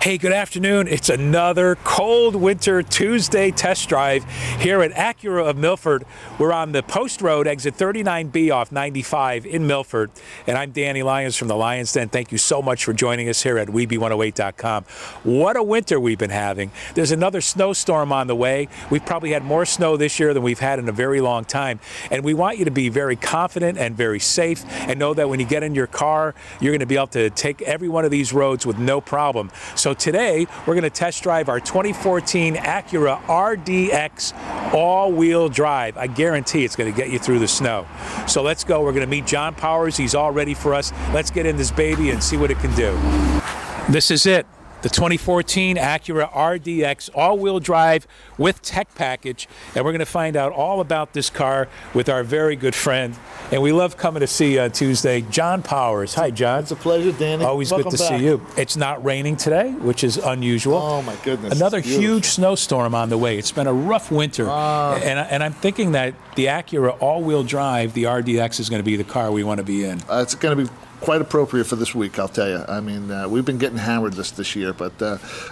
Hey, good afternoon. It's another cold winter Tuesday test drive here at Acura of Milford. We're on the Post Road, exit 39B off 95 in Milford. And I'm Danny Lyons from the Lyons Den. Thank you so much for joining us here at WEBE108.com. What a winter we've been having. There's another snowstorm on the way. We've probably had more snow this year than we've had in a very long time. And we want you to be very confident and very safe and know that when you get in your car, you're going to be able to take every one of these roads with no problem. So today, we're going to test drive our 2014 Acura RDX all-wheel drive. I guarantee it's going to get you through the snow. So let's go. We're going to meet John Powers. He's all ready for us. Let's get in this baby and see what it can do. This is it. The 2014 Acura RDX all-wheel drive with tech package, and we're going to find out all about this car with our very good friend, and we love coming to see you on Tuesday, John Powers. Hi, John. It's a pleasure, Danny. Always good to see you. It's not raining today, which is unusual. Oh, my goodness. Another huge snowstorm on the way. It's been a rough winter, and I'm thinking that the Acura all-wheel drive, the RDX, is going to be the car we want to be in. It's going to be quite appropriate for this week, I'll tell you. I mean, we've been getting hammered this year, but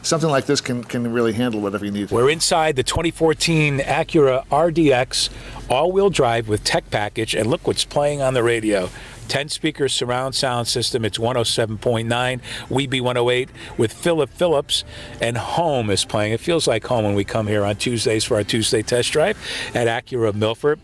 something like this can really handle whatever you need. We're inside the 2014 Acura RDX all-wheel drive with tech package, and look what's playing on the radio. 10-speaker surround sound system. It's 107.9 WEBE 108 with Philip Phillips, and home is playing. It feels like home when we come here on Tuesdays for our Tuesday test drive at Acura of Milford.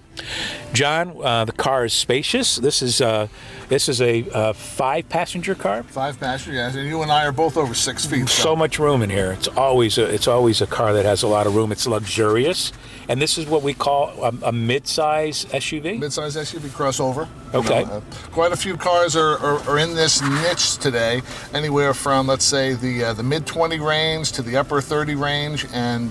John, the car is spacious. This is a 5-passenger car. 5-passenger, yes. And you and I are both over 6 feet. So much room in here. It's always a car that has a lot of room. It's luxurious, and this is what we call a mid-size SUV. Mid-size SUV crossover. Okay. You know, quite a few cars are in this niche today, anywhere from, let's say, the mid-20 range to the upper 30 range, and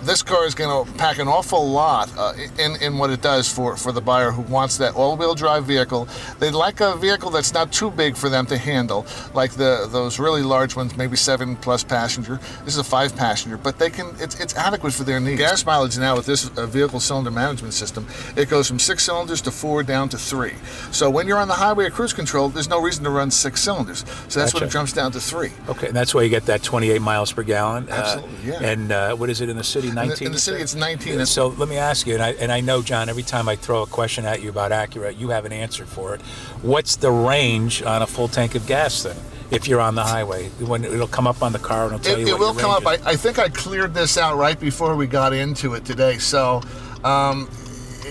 this car is going to pack an awful lot in what it does for the buyer who wants that all-wheel drive vehicle. They'd like a vehicle that's not too big for them to handle, like those really large ones, maybe 7+ passenger. This is a 5-passenger, but it's adequate for their needs. Gas mileage now with this vehicle cylinder management system, it goes from 6 cylinders to 4 down to 3. So when you're on the highway at cruise control, there's no reason to run 6 cylinders. So that's when it jumps down to 3. Okay, and that's why you get that 28 miles per gallon. Absolutely, yeah. And what is it in the city? 19. In the city, it's 19. So let me ask you, and I know, John, every time I throw a question at you about Acura, you have an answer for it. What's the range on a full tank of gas then? If you're on the highway, when it'll come up on the car and it'll tell you what your range is. It will come up. I think I cleared this out right before we got into it today. So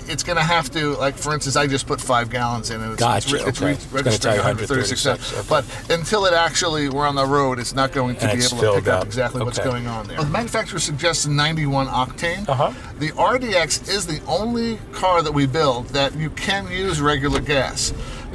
it's going to have to, like, for instance, I just put 5 gallons in, and it's registering 136. Okay. But until it actually, we're on the road, it's not going to be able to pick up exactly what's going on there. The manufacturer suggests 91 octane. The RDX is the only car that we build that you can use regular gas.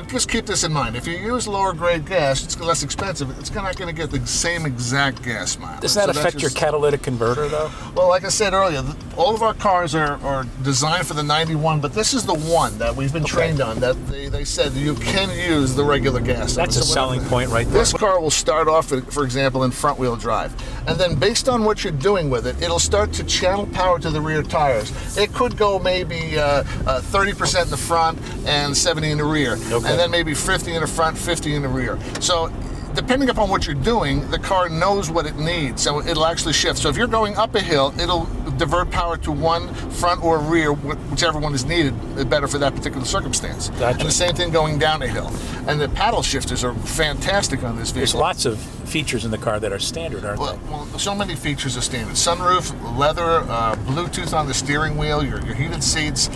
Just keep this in mind. If you use lower grade gas, it's less expensive. It's not going to get the same exact gas mileage. Does that affect your catalytic converter, though? Well, like I said earlier, all of our cars are designed for the 91, but this is the one that we've been trained on, that they said you can use the regular gas. That's a selling point right there. This car will start off, for example, in front wheel drive. And then based on what you're doing with it, it'll start to channel power to the rear tires. It could go maybe 30% in the front and 70 in the rear. And then maybe 50 in the front, 50 in the rear. So depending upon what you're doing, the car knows what it needs, so it'll actually shift. So if you're going up a hill, it'll divert power to one, front or rear, whichever one is needed, better for that particular circumstance. Gotcha. And the same thing going down a hill. And the paddle shifters are fantastic on this vehicle. There's lots of features in the car that are standard, aren't they? Well, so many features are standard. Sunroof, leather, Bluetooth on the steering wheel, your heated seats.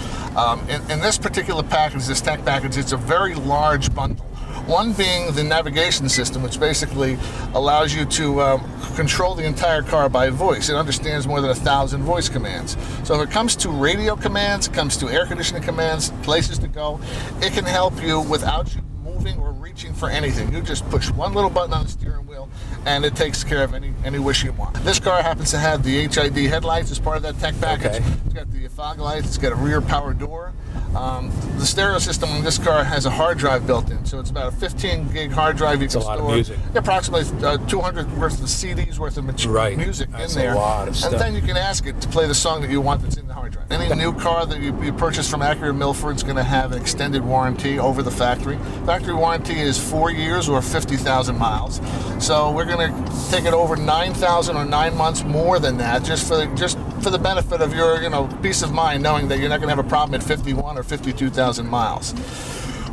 In this particular package, this tech package, it's a very large bundle. One being the navigation system, which basically allows you to control the entire car by voice. It understands more than 1,000 voice commands. So if it comes to radio commands, it comes to air conditioning commands, places to go, it can help you without you moving or reaching for anything. You just push one little button on the steering wheel and it takes care of any wish you want. This car happens to have the HID headlights as part of that tech package. It's got the fog lights, it's got a rear power door. The stereo system on this car has a hard drive built in, so it's about a 15 gig hard drive. You can store a lot of music. Approximately 200 worth of CDs worth of music in there. A lot of stuff. And then you can ask it to play the song that you want that's in the hard hard drive. Any new car that you purchase from Acura Milford is going to have an extended warranty over the factory. Factory warranty is 4 years or 50,000 miles. So we're going to take it over 9,000 or 9 months more than that, just for the benefit of your peace of mind, knowing that you're not going to have a problem at 51 or 52,000 miles.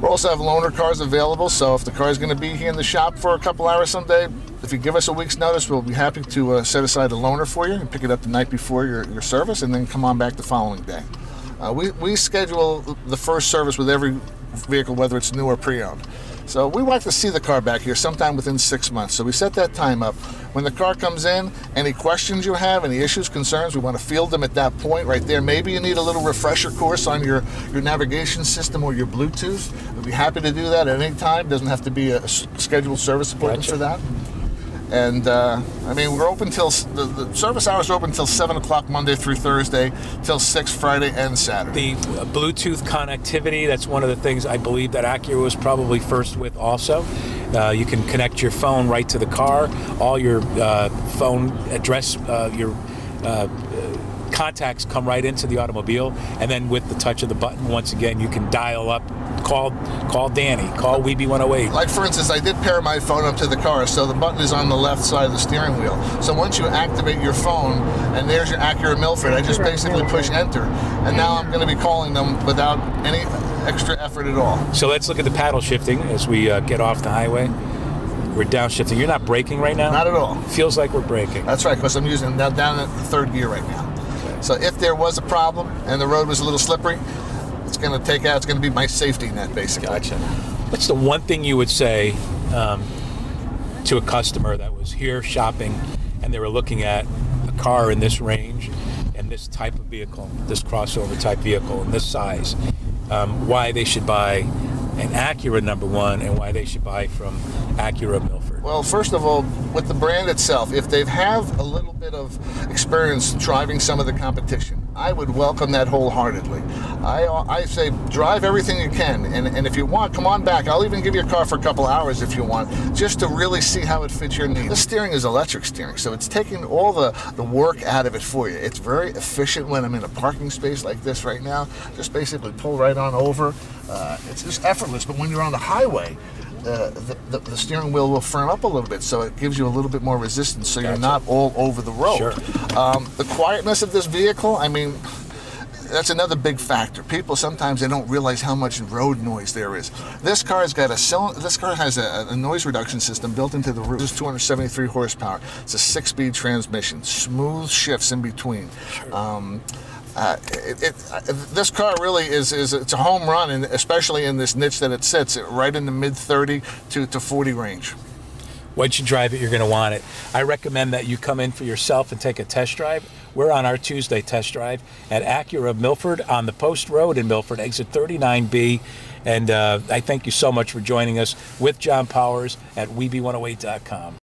We also have loaner cars available, so if the car is going to be here in the shop for a couple hours someday, if you give us a week's notice, we'll be happy to set aside a loaner for you and pick it up the night before your service, and then come on back the following day. We schedule the first service with every vehicle, whether it's new or pre-owned. So we like to see the car back here sometime within 6 months. So we set that time up. When the car comes in, any questions you have, any issues, concerns, we want to field them at that point right there. Maybe you need a little refresher course on your navigation system or your Bluetooth. We'd be happy to do that at any time. Doesn't have to be a scheduled service appointment for that. And we're open till the service hours are open till 7 o'clock Monday through Thursday, till 6 Friday and Saturday. The Bluetooth connectivity, that's one of the things I believe that Acura was probably first with also. You can connect your phone right to the car, all your phone address, your contacts come right into the automobile, and then with the touch of the button, once again, you can dial up, call Danny, call WEBE 108. Like for instance, I did pair my phone up to the car, so the button is on the left side of the steering wheel. So once you activate your phone, and there's your Acura Milford, I just basically push enter, and now I'm going to be calling them without any extra effort at all. So let's look at the paddle shifting as we get off the highway. We're downshifting. You're not braking right now? Not at all. Feels like we're braking. That's right, because I'm using down at the third gear right now. So if there was a problem and the road was a little slippery, it's going to be my safety net, basically. Gotcha. What's the one thing you would say to a customer that was here shopping and they were looking at a car in this range and this type of vehicle, this crossover type vehicle and this size, why they should buy an Acura #1 and why they should buy from Acura of Milford? Well, first of all, with the brand itself, if they have a little bit of experience driving some of the competition, I would welcome that wholeheartedly. I say drive everything you can, and if you want, come on back. I'll even give you a car for a couple hours if you want, just to really see how it fits your needs. The steering is electric steering, so it's taking all the work out of it for you. It's very efficient when I'm in a parking space like this right now. Just basically pull right on over. It's just effortless, but when you're on the highway, the steering wheel will firm up a little bit, so it gives you a little bit more resistance, so you're not all over the road. Sure. The quietness of this vehicle, that's another big factor. People sometimes they don't realize how much road noise there is. This car has a noise reduction system built into the roof. It's 273 horsepower. It's a 6-speed transmission, smooth shifts in between. Sure. This car really it's a home run, and especially in this niche that it sits right in the mid 30 to 40 range. Once you drive it, you're going to want it. I recommend that you come in for yourself and take a test drive. We're on our Tuesday test drive at Acura of Milford on the Post Road in Milford, exit 39B. And I thank you so much for joining us with John Powers at WEBE108.com.